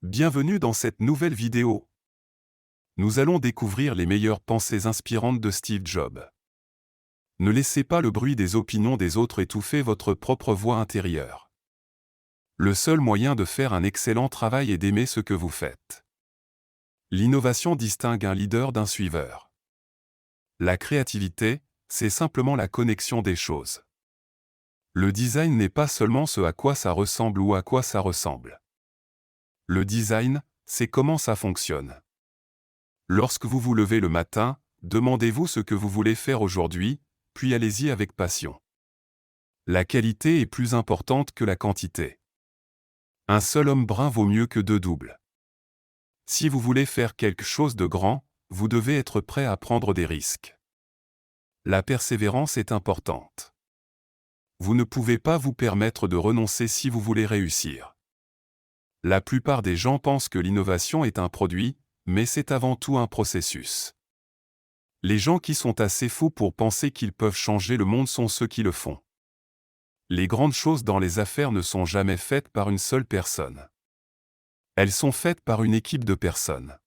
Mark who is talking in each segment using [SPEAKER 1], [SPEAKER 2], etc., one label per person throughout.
[SPEAKER 1] Bienvenue dans cette nouvelle vidéo. Nous allons découvrir les meilleures pensées inspirantes de Steve Jobs. Ne laissez pas le bruit des opinions des autres étouffer votre propre voix intérieure. Le seul moyen de faire un excellent travail est d'aimer ce que vous faites. L'innovation distingue un leader d'un suiveur. La créativité, c'est simplement la connexion des choses. Le design n'est pas seulement ce à quoi ça ressemble ou à quoi ça ressemble. Le design, c'est comment ça fonctionne. Lorsque vous vous levez le matin, demandez-vous ce que vous voulez faire aujourd'hui, puis allez-y avec passion. La qualité est plus importante que la quantité. Un seul homme brun vaut mieux que deux doubles. Si vous voulez faire quelque chose de grand, vous devez être prêt à prendre des risques. La persévérance est importante. Vous ne pouvez pas vous permettre de renoncer si vous voulez réussir. La plupart des gens pensent que l'innovation est un produit, mais c'est avant tout un processus. Les gens qui sont assez fous pour penser qu'ils peuvent changer le monde sont ceux qui le font. Les grandes choses dans les affaires ne sont jamais faites par une seule personne. Elles sont faites par une équipe de personnes.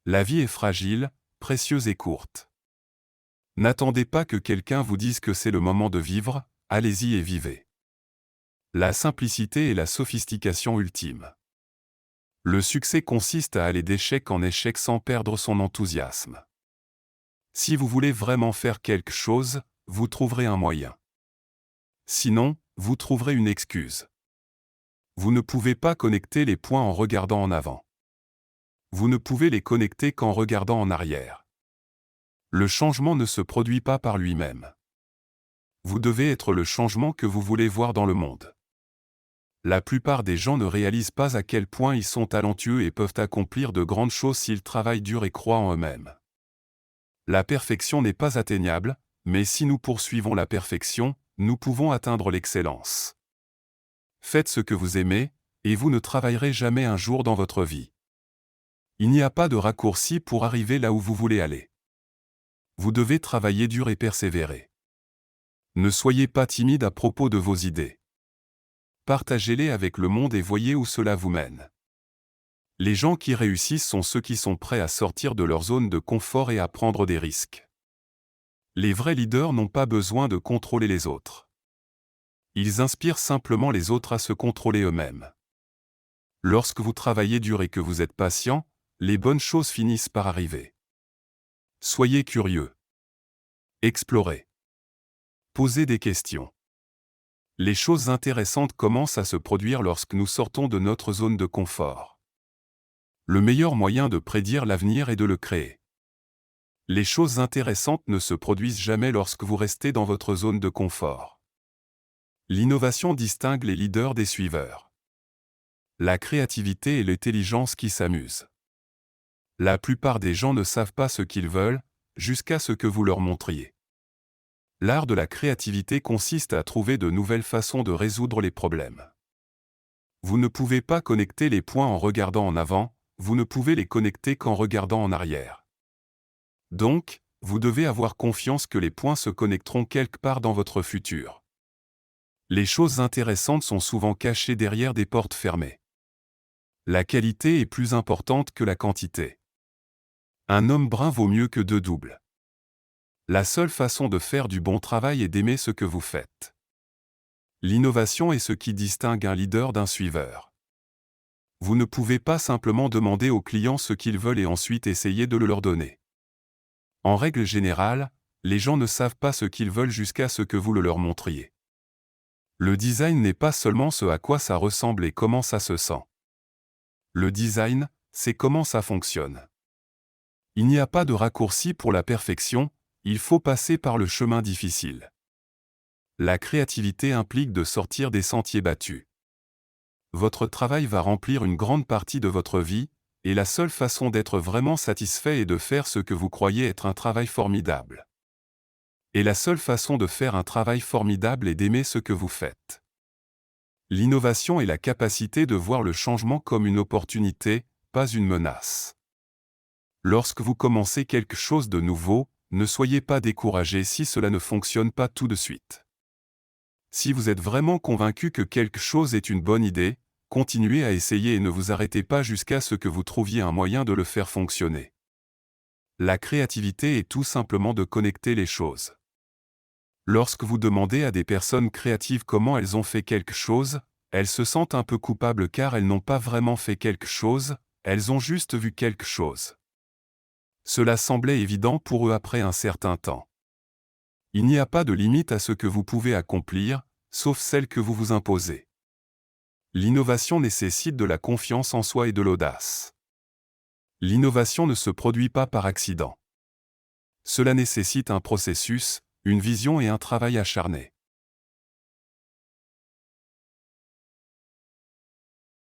[SPEAKER 1] La vie est fragile, précieuse et courte. N'attendez pas que quelqu'un vous dise que c'est le moment de vivre, allez-y et vivez. La simplicité est la sophistication ultime. Le succès consiste à aller d'échec en échec sans perdre son enthousiasme. Si vous voulez vraiment faire quelque chose, vous trouverez un moyen. Sinon, vous trouverez une excuse. Vous ne pouvez pas connecter les points en regardant en avant. Vous ne pouvez les connecter qu'en regardant en arrière. Le changement ne se produit pas par lui-même. Vous devez être le changement que vous voulez voir dans le monde. La plupart des gens ne réalisent pas à quel point ils sont talentueux et peuvent accomplir de grandes choses s'ils travaillent dur et croient en eux-mêmes. La perfection n'est pas atteignable, mais si nous poursuivons la perfection, nous pouvons atteindre l'excellence. Faites ce que vous aimez, et vous ne travaillerez jamais un jour dans votre vie. Il n'y a pas de raccourci pour arriver là où vous voulez aller. Vous devez travailler dur et persévérer. Ne soyez pas timide à propos de vos idées. Partagez-les avec le monde et voyez où cela vous mène. Les gens qui réussissent sont ceux qui sont prêts à sortir de leur zone de confort et à prendre des risques. Les vrais leaders n'ont pas besoin de contrôler les autres. Ils inspirent simplement les autres à se contrôler eux-mêmes. Lorsque vous travaillez dur et que vous êtes patient, les bonnes choses finissent par arriver. Soyez curieux. Explorez. Posez des questions. Les choses intéressantes commencent à se produire lorsque nous sortons de notre zone de confort. Le meilleur moyen de prédire l'avenir est de le créer. Les choses intéressantes ne se produisent jamais lorsque vous restez dans votre zone de confort. L'innovation distingue les leaders des suiveurs. La créativité et l'intelligence qui s'amusent. La plupart des gens ne savent pas ce qu'ils veulent, jusqu'à ce que vous leur montriez. L'art de la créativité consiste à trouver de nouvelles façons de résoudre les problèmes. Vous ne pouvez pas connecter les points en regardant en avant, vous ne pouvez les connecter qu'en regardant en arrière. Donc, vous devez avoir confiance que les points se connecteront quelque part dans votre futur. Les choses intéressantes sont souvent cachées derrière des portes fermées. La qualité est plus importante que la quantité. Un homme brun vaut mieux que deux doubles. La seule façon de faire du bon travail est d'aimer ce que vous faites. L'innovation est ce qui distingue un leader d'un suiveur. Vous ne pouvez pas simplement demander aux clients ce qu'ils veulent et ensuite essayer de le leur donner. En règle générale, les gens ne savent pas ce qu'ils veulent jusqu'à ce que vous le leur montriez. Le design n'est pas seulement ce à quoi ça ressemble et comment ça se sent. Le design, c'est comment ça fonctionne. Il n'y a pas de raccourci pour la perfection, il faut passer par le chemin difficile. La créativité implique de sortir des sentiers battus. Votre travail va remplir une grande partie de votre vie, et la seule façon d'être vraiment satisfait est de faire ce que vous croyez être un travail formidable. Et la seule façon de faire un travail formidable est d'aimer ce que vous faites. L'innovation est la capacité de voir le changement comme une opportunité, pas une menace. Lorsque vous commencez quelque chose de nouveau, ne soyez pas découragé si cela ne fonctionne pas tout de suite. Si vous êtes vraiment convaincu que quelque chose est une bonne idée, continuez à essayer et ne vous arrêtez pas jusqu'à ce que vous trouviez un moyen de le faire fonctionner. La créativité est tout simplement de connecter les choses. Lorsque vous demandez à des personnes créatives comment elles ont fait quelque chose, elles se sentent un peu coupables car elles n'ont pas vraiment fait quelque chose, elles ont juste vu quelque chose. Cela semblait évident pour eux après un certain temps. Il n'y a pas de limite à ce que vous pouvez accomplir, sauf celle que vous vous imposez. L'innovation nécessite de la confiance en soi et de l'audace. L'innovation ne se produit pas par accident. Cela nécessite un processus, une vision et un travail acharné.